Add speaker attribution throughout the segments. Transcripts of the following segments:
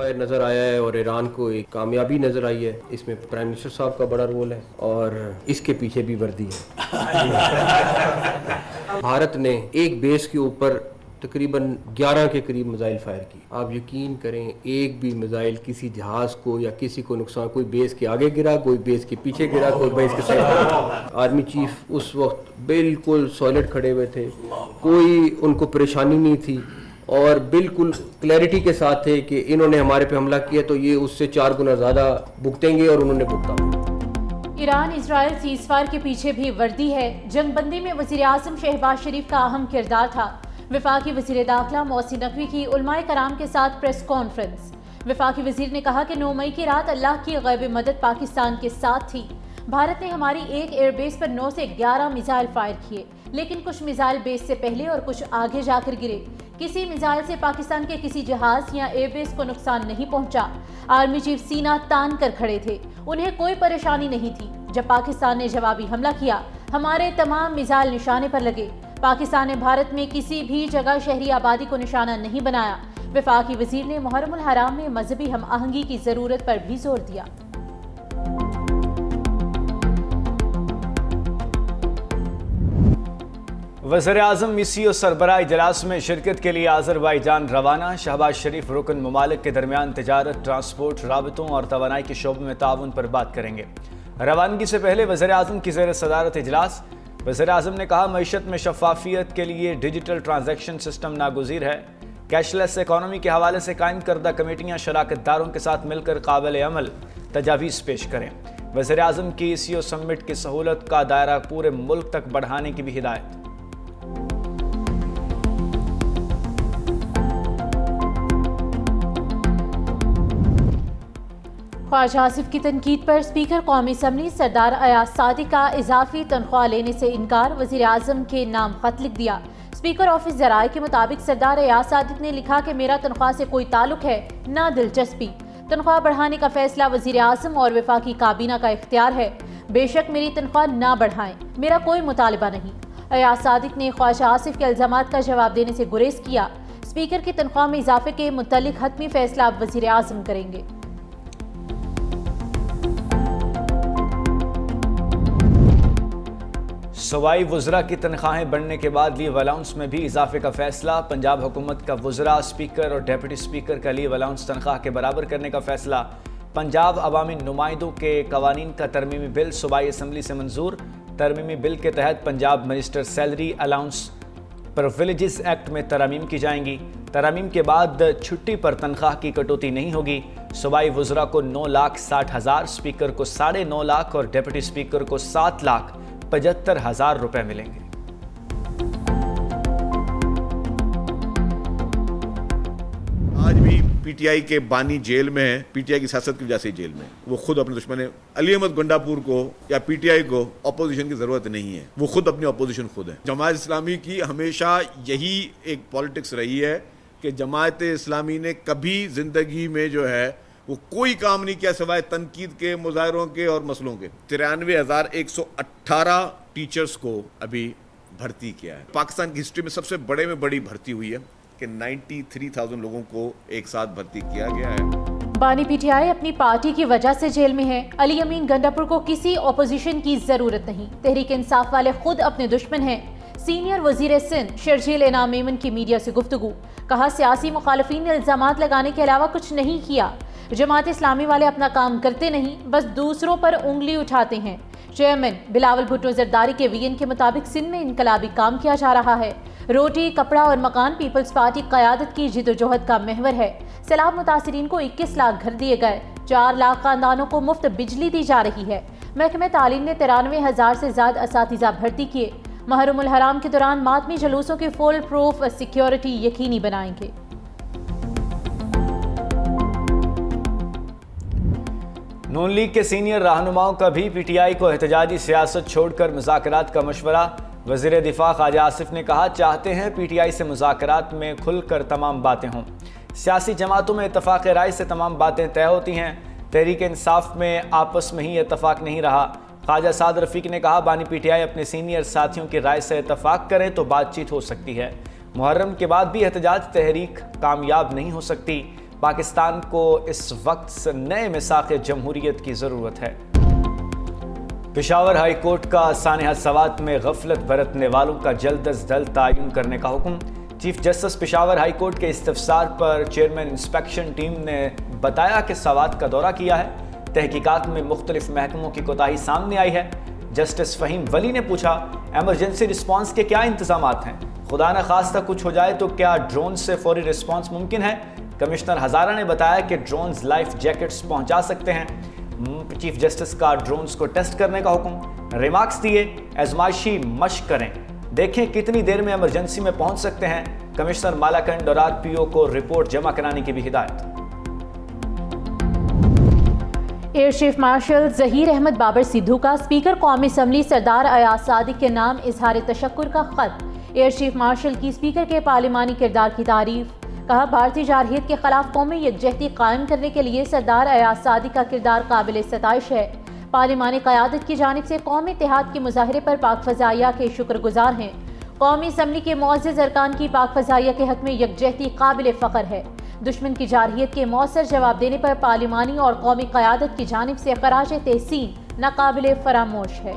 Speaker 1: Fire نظر آیا ہے اور ایران کو ایک کامیابی نظر آئی ہے. اس میں پرائم منسٹر صاحب کا بڑا رول ہے اور اس کے پیچھے بھی وردی ہے. بھارت نے ایک بیس کے اوپر تقریباً 11 کے قریب میزائل فائر کی. آپ یقین کریں ایک بھی میزائل کسی جہاز کو یا کسی کو نقصان, کوئی بیس کے آگے گرا, کوئی بیس کے پیچھے گرا, کوئی بیس کے سائڈ گرا. آرمی چیف اس وقت بالکل سالڈ کھڑے ہوئے تھے, کوئی ان کو پریشانی نہیں تھی اور بالکل کلیئرٹی کے ساتھ تھے کہ انہوں نے ہمارے پہ حملہ کیا تو یہ اس سے 4 گنا زیادہ بھگتیں گے, اور انہوں نے بھگتا.
Speaker 2: ایران اسرائیل سیز فائر کے پیچھے بھی وردی ہے. جنگ بندی میں وزیر اعظم شہباز شریف کا اہم کردار تھا. وفاقی وزیر داخلہ محسن نقوی کی علماء کرام کے ساتھ پریس کانفرنس. وفاقی وزیر نے کہا کہ 9 مئی کی رات اللہ کی غیبی مدد پاکستان کے ساتھ تھی. بھارت نے ہماری ایک ایئر بیس پر 9 سے 11 میزائل فائر کیے, لیکن کچھ میزائل بیس سے پہلے اور کچھ آگے جا کر گرے. کسی میزائل سے پاکستان کے کسی جہاز یا ایئر بیس کو نقصان نہیں پہنچا. آرمی چیف سینہ تان کر کھڑے تھے, انہیں کوئی پریشانی نہیں تھی. جب پاکستان نے جوابی حملہ کیا ہمارے تمام میزائل نشانے پر لگے. پاکستان نے بھارت میں کسی بھی جگہ شہری آبادی کو نشانہ نہیں بنایا. وفاقی وزیر نے محرم الحرام میں مذہبی ہم آہنگی کی ضرورت پر بھی زور دیا.
Speaker 3: وزیر اعظم میسی سربراہ اجلاس میں شرکت کے لیے آذربائیجان روانہ. شہباز شریف رکن ممالک کے درمیان تجارت, ٹرانسپورٹ, رابطوں اور توانائی کے شعبے میں تعاون پر بات کریں گے. روانگی سے پہلے وزیر اعظم کی زیر صدارت اجلاس. وزیر اعظم نے کہا معیشت میں شفافیت کے لیے ڈیجیٹل ٹرانزیکشن سسٹم ناگزیر ہے. کیش لیس اکانومی کے حوالے سے قائم کردہ کمیٹیاں شراکت داروں کے ساتھ مل کر قابل عمل تجاویز پیش کریں. وزیر اعظم کی CO سمٹ کی سہولت کا دائرہ پورے ملک تک بڑھانے کی بھی ہدایت.
Speaker 2: خواجہ آصف کی تنقید پر اسپیکر قومی اسمبلی سردار ایاز صادق کا اضافی تنخواہ لینے سے انکار. وزیر اعظم کے نام خط لکھ دیا. اسپیکر آفس ذرائع کے مطابق سردار ایاز صادق نے لکھا کہ میرا تنخواہ سے کوئی تعلق ہے نہ دلچسپی. تنخواہ بڑھانے کا فیصلہ وزیر اعظم اور وفاقی کابینہ کا اختیار ہے. بے شک میری تنخواہ نہ بڑھائیں, میرا کوئی مطالبہ نہیں. ایاز صادق نے خواجہ آصف کے الزامات کا جواب دینے سے گریز کیا. اسپیکر کی تنخواہ میں اضافے کے متعلق حتمی فیصلہ اب وزیر اعظم کریں گے.
Speaker 3: صوبائی وزراء کی تنخواہیں بڑھنے کے بعد لیو الاؤنس میں بھی اضافے کا فیصلہ. پنجاب حکومت کا وزراء, اسپیکر اور ڈیپٹی اسپیکر کا لیو الاؤنس تنخواہ کے برابر کرنے کا فیصلہ. پنجاب عوامی نمائندوں کے قوانین کا ترمیمی بل صوبائی اسمبلی سے منظور. ترمیمی بل کے تحت Punjab minister salary allowance privileges act میں ترامیم کی جائیں گی. ترامیم کے بعد چھٹی پر تنخواہ کی کٹوتی نہیں ہوگی. صوبائی وزراء کو 9,60,000, اسپیکر کو 9.5 لاکھ اور ڈیپٹی اسپیکر کو 7,75,000 روپے ملیں گے.
Speaker 4: آج بھی پی ٹی آئی کے بانی جیل میں ہیں, پی ٹی آئی کی سیاست کی وجہ سے جیل میں. وہ خود اپنے دشمن علی احمد گنڈاپور کو یا پی ٹی آئی کو اپوزیشن کی ضرورت نہیں ہے, وہ خود اپنی اپوزیشن خود ہے. جماعت اسلامی کی ہمیشہ یہی ایک پالیٹکس رہی ہے کہ جماعت اسلامی نے کبھی زندگی میں جو ہے وہ کوئی کام نہیں کیا سوائے تنقید کے, مظاہروں کے اور مسئلوں کے. 93,118 ٹیچرز کو ابھی بھرتی کیا ہے. پاکستان کی ہسٹری میں سب سے بڑے میں بڑی بھرتی ہوئی ہے کہ 93,000 لوگوں کو ایک ساتھ بھرتی کیا گیا ہے.
Speaker 2: بانی پی ٹی آئی اپنی پارٹی کی وجہ سے جیل میں ہے. علی امین گنڈاپور کو کسی اپوزیشن کی ضرورت نہیں. تحریک انصاف والے خود اپنے دشمن ہیں. سینئر وزیر سندھ شرجیل انعام میمن کی میڈیا سے گفتگو. کہا سیاسی مخالفین نے الزامات لگانے کے علاوہ کچھ نہیں کیا. جماعت اسلامی والے اپنا کام کرتے نہیں, بس دوسروں پر انگلی اٹھاتے ہیں. چیئرمین بلاول بھٹو زرداری کے وی این کے مطابق سندھ میں انقلابی کام کیا جا رہا ہے. روٹی, کپڑا اور مکان پیپلز پارٹی قیادت کی جد و جہد کا محور ہے. سیلاب متاثرین کو 21 لاکھ گھر دیے گئے. 4 لاکھ خاندانوں کو مفت بجلی دی جا رہی ہے. محکمہ تعلیم نے 93,000 سے زیادہ اساتذہ بھرتی کیے. محرم الحرام کے دوران ماتمی جلوسوں کی فول پروف سیکیورٹی یقینی بنائیں گے.
Speaker 3: نون لیگ کے سینئر رہنماؤں کا بھی پی ٹی آئی کو احتجاجی سیاست چھوڑ کر مذاکرات کا مشورہ. وزیر دفاع خواجہ آصف نے کہا چاہتے ہیں پی ٹی آئی سے مذاکرات میں کھل کر تمام باتیں ہوں. سیاسی جماعتوں میں اتفاق رائے سے تمام باتیں طے ہوتی ہیں. تحریک انصاف میں آپس میں ہی اتفاق نہیں رہا. خواجہ سعد رفیق نے کہا بانی پی ٹی آئی اپنے سینئر ساتھیوں کی رائے سے اتفاق کریں تو بات چیت ہو سکتی ہے. محرم کے بعد بھی احتجاج تحریک کامیاب نہیں ہو سکتی. پاکستان کو اس وقت نئے میثاق جمہوریت کی ضرورت ہے۔ پشاور ہائی کورٹ کا سانحہ سوات میں غفلت برتنے والوں کا جلد از جلد تعین کرنے کا حکم۔ Chief justice Peshawar high court کے استفسار پر چیئرمین انسپیکشن ٹیم نے بتایا کہ سوات کا دورہ کیا ہے، تحقیقات میں مختلف محکموں کی کوتاہی سامنے آئی ہے۔ جسٹس فہیم ولی نے پوچھا، ایمرجنسی رسپانس کے کیا انتظامات ہیں؟ خدا نہ خواستہ کچھ ہو جائے تو کیا ڈرون سے فوری رسپانس ممکن ہے؟ کمشنر ہزارہ نے بتایا کہ ڈرونز لائف جیکٹس پہنچا سکتے ہیں۔ چیف جسٹس کا ڈرونز کو ٹیسٹ کرنے کا حکم۔ ریمارکس دیے، آزمائشی مشق کریں، دیکھیں کتنی دیر میں ایمرجنسی میں پہنچ سکتے ہیں۔ کمشنر مالاکنڈ اور RPO کو رپورٹ جمع کرانے کی بھی ہدایت۔
Speaker 2: Air chief marshal Zaheer Ahmed Babar Sidhu کا اسپیکر قومی اسمبلی سردار ایاز صادق کے نام اظہار تشکر کا خط۔ ایئر چیف مارشل کی اسپیکر کے پارلیمانی کردار کی تعریف، کہا بھارتی جارحیت کے خلاف قومی یکجہتی قائم کرنے کے لیے سردار ایاز صادق کا کردار قابل ستائش ہے۔ پارلیمانی قیادت کی جانب سے قومی اتحاد کے مظاہرے پر پاک فضائیہ کے شکر گزار ہیں۔ قومی اسمبلی کے معزز ارکان کی پاک فضائیہ کے حق میں یکجہتی قابل فخر ہے۔ دشمن کی جارحیت کے مؤثر جواب دینے پر پارلیمانی اور قومی قیادت کی جانب سے خراج تحسین ناقابل فراموش ہے۔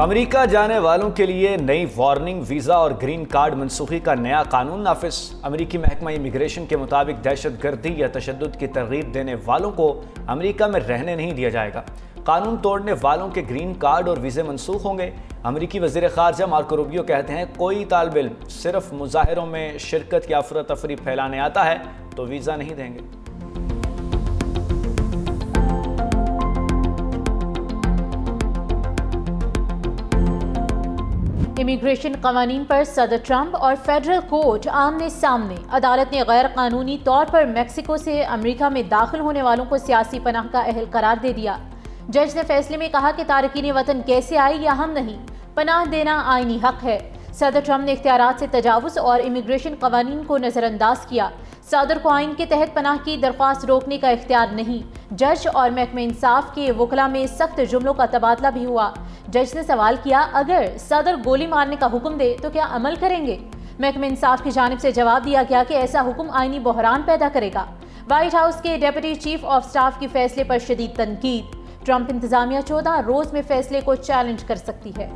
Speaker 3: امریکہ جانے والوں کے لیے نئی وارننگ، ویزا اور گرین کارڈ منسوخی کا نیا قانون نافذ۔ امریکی محکمہ امیگریشن کے مطابق دہشت گردی یا تشدد کی ترغیب دینے والوں کو امریکہ میں رہنے نہیں دیا جائے گا۔ قانون توڑنے والوں کے گرین کارڈ اور ویزے منسوخ ہوں گے۔ امریکی وزیر خارجہ مارکو روبیو کہتے ہیں کوئی طالب علم صرف مظاہروں میں شرکت یا افراتفری پھیلانے آتا ہے تو ویزا نہیں دیں گے۔
Speaker 2: امیگریشن قوانین پر صدر ٹرمپ اور فیڈرل کورٹ آمنے سامنے۔ عدالت نے غیر قانونی طور پر میکسیکو سے امریکہ میں داخل ہونے والوں کو سیاسی پناہ کا اہل قرار دے دیا۔ جج نے فیصلے میں کہا کہ تارکین وطن کیسے آئے یہ اہم نہیں، پناہ دینا آئینی حق ہے۔ صدر ٹرمپ نے اختیارات سے تجاوز اور امیگریشن قوانین کو نظر انداز کیا۔ صدر کو آئین کے تحت پناہ کی درخواست روکنے کا اختیار نہیں۔ جج اور محکمہ انصاف کے وکلاء میں سخت جملوں کا تبادلہ بھی ہوا۔ جج نے سوال کیا، اگر صدر گولی مارنے کا حکم دے تو کیا عمل کریں گے؟ محکمہ انصاف کی جانب سے جواب دیا گیا کہ ایسا حکم آئینی بحران پیدا کرے گا۔ وائٹ ہاؤس کے ڈپٹی چیف آف سٹاف کے فیصلے پر شدید تنقید۔ ٹرمپ انتظامیہ 14 روز میں فیصلے کو چیلنج کر سکتی ہے۔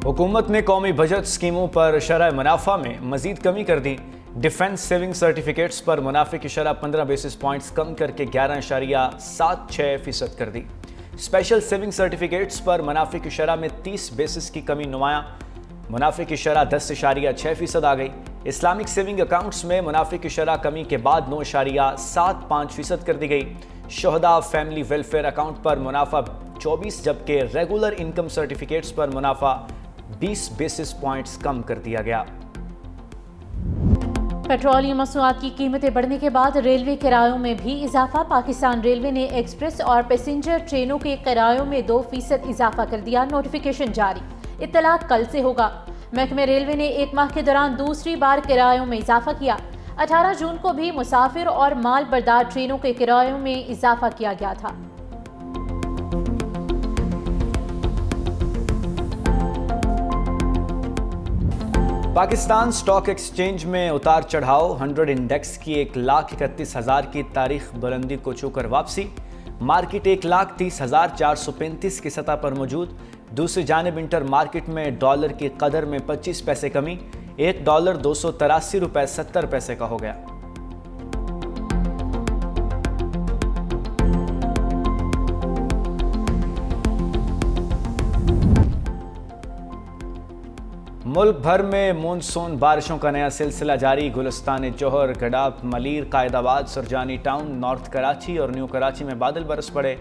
Speaker 3: حکومت نے قومی بجٹ اسکیموں پر شرح منافع میں مزید کمی کر دی۔ ڈیفنس سیونگ سرٹیفکیٹس پر منافع کی شرح 15 بیسس پوائنٹس کم کر کے 11.76% کر دی۔ اسپیشل سیونگ سرٹیفکیٹس پر منافع کی شرح میں 30 بیسس کی کمی نمایاں، منافع کی شرح 10.6% آ گئی۔ اسلامک سیونگ اکاؤنٹس میں منافع کی شرح کمی کے بعد 9.75% کر دی گئی۔ شہداء فیملی ویلفیئر اکاؤنٹ پر منافع 24 جبکہ ریگولر انکم سرٹیفکیٹس پر منافع 20 بیسس پوائنٹس کم کر دیا گیا۔
Speaker 2: پیٹرولیم مصنوعات کی قیمتیں بڑھنے کے بعد ریلوے کرایوں میں بھی اضافہ۔ پاکستان ریلوے نے ایکسپریس اور پیسنجر ٹرینوں کے کرایوں میں 2% اضافہ کر دیا۔ نوٹیفیکیشن جاری، اطلاع کل سے ہوگا۔ محکمہ ریلوے نے ایک ماہ کے دوران دوسری بار کرایوں میں اضافہ کیا۔ 18 جون کو بھی مسافر اور مال بردار ٹرینوں کے کرایوں میں اضافہ کیا گیا تھا۔
Speaker 3: پاکستان سٹاک ایکسچینج میں اتار چڑھاؤ، 100 انڈیکس کی 1,31,000 کی تاریخ بلندی کو چھو کر واپسی۔ مارکیٹ 1,30,435 کی سطح پر موجود۔ دوسری جانب انٹر مارکیٹ میں ڈالر کی قدر میں 25 پیسے کمی، $1 283.70 کا ہو گیا۔ ملک بھر میں مونسون بارشوں کا نیا سلسلہ جاری۔ گلستان جوہر، گڈاپ، ملیر، قائد آباد، سرجانی ٹاؤن، نارتھ کراچی اور نیو کراچی میں بادل برس پڑے۔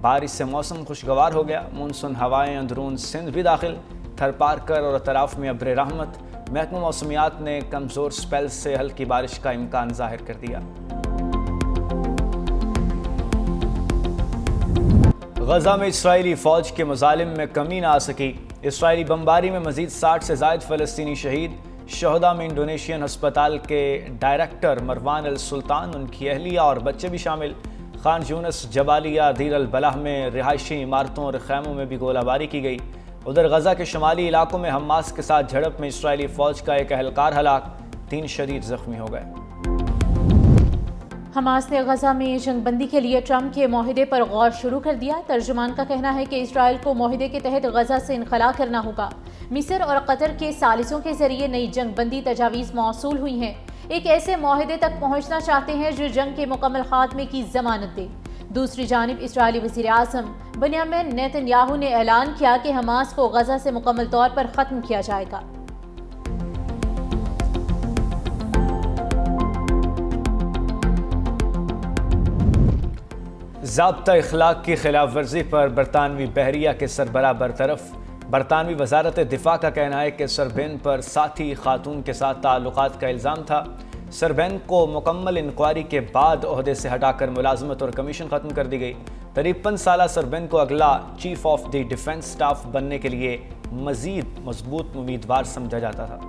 Speaker 3: بارش سے موسم خوشگوار ہو گیا۔ مونسون ہوائیں اندرون سندھ بھی داخل۔ تھر پارکر اور اطراف میں ابر رحمت۔ محکمہ موسمیات نے کمزور سپیلز سے ہلکی بارش کا امکان ظاہر کر دیا۔ غزہ میں اسرائیلی فوج کے مظالم میں کمی نہ آ سکی۔ اسرائیلی بمباری میں مزید 60 سے زائد فلسطینی شہید۔ شہداء میں انڈونیشین ہسپتال کے ڈائریکٹر مروان السلطان، ان کی اہلیہ اور بچے بھی شامل۔ خان یونس، جبالیہ، دیر البلح میں رہائشی عمارتوں اور خیموں میں بھی گولہ باری کی گئی۔ ادھر غزہ کے شمالی علاقوں میں حماس کے ساتھ جھڑپ میں اسرائیلی فوج کا ایک اہلکار ہلاک، 3 شدید زخمی ہو گئے۔
Speaker 2: حماس نے غزہ میں جنگ بندی کے لیے ٹرمپ کے معاہدے پر غور شروع کر دیا۔ ترجمان کا کہنا ہے کہ اسرائیل کو معاہدے کے تحت غزہ سے انخلا کرنا ہوگا۔ مصر اور قطر کے ثالثوں کے ذریعے نئی جنگ بندی تجاویز موصول ہوئی ہیں۔ ایک ایسے معاہدے تک پہنچنا چاہتے ہیں جو جنگ کے مکمل خاتمے کی ضمانت دے۔ دوسری جانب اسرائیلی وزیر اعظم بنیامین نیتن یاہو نے اعلان کیا کہ حماس کو غزہ سے مکمل طور پر ختم کیا جائے گا۔
Speaker 3: ضابطہ اخلاق کی خلاف ورزی پر برطانوی بحریہ کے سربراہ برطرف۔ برطانوی وزارت دفاع کا کہنا ہے کہ سربین پر ساتھی خاتون کے ساتھ تعلقات کا الزام تھا۔ سربین کو مکمل انکوائری کے بعد عہدے سے ہٹا کر ملازمت اور کمیشن ختم کر دی گئی۔ 53 سالہ سربین کو اگلا chief of the defence staff بننے کے لیے مزید مضبوط امیدوار سمجھا جاتا تھا۔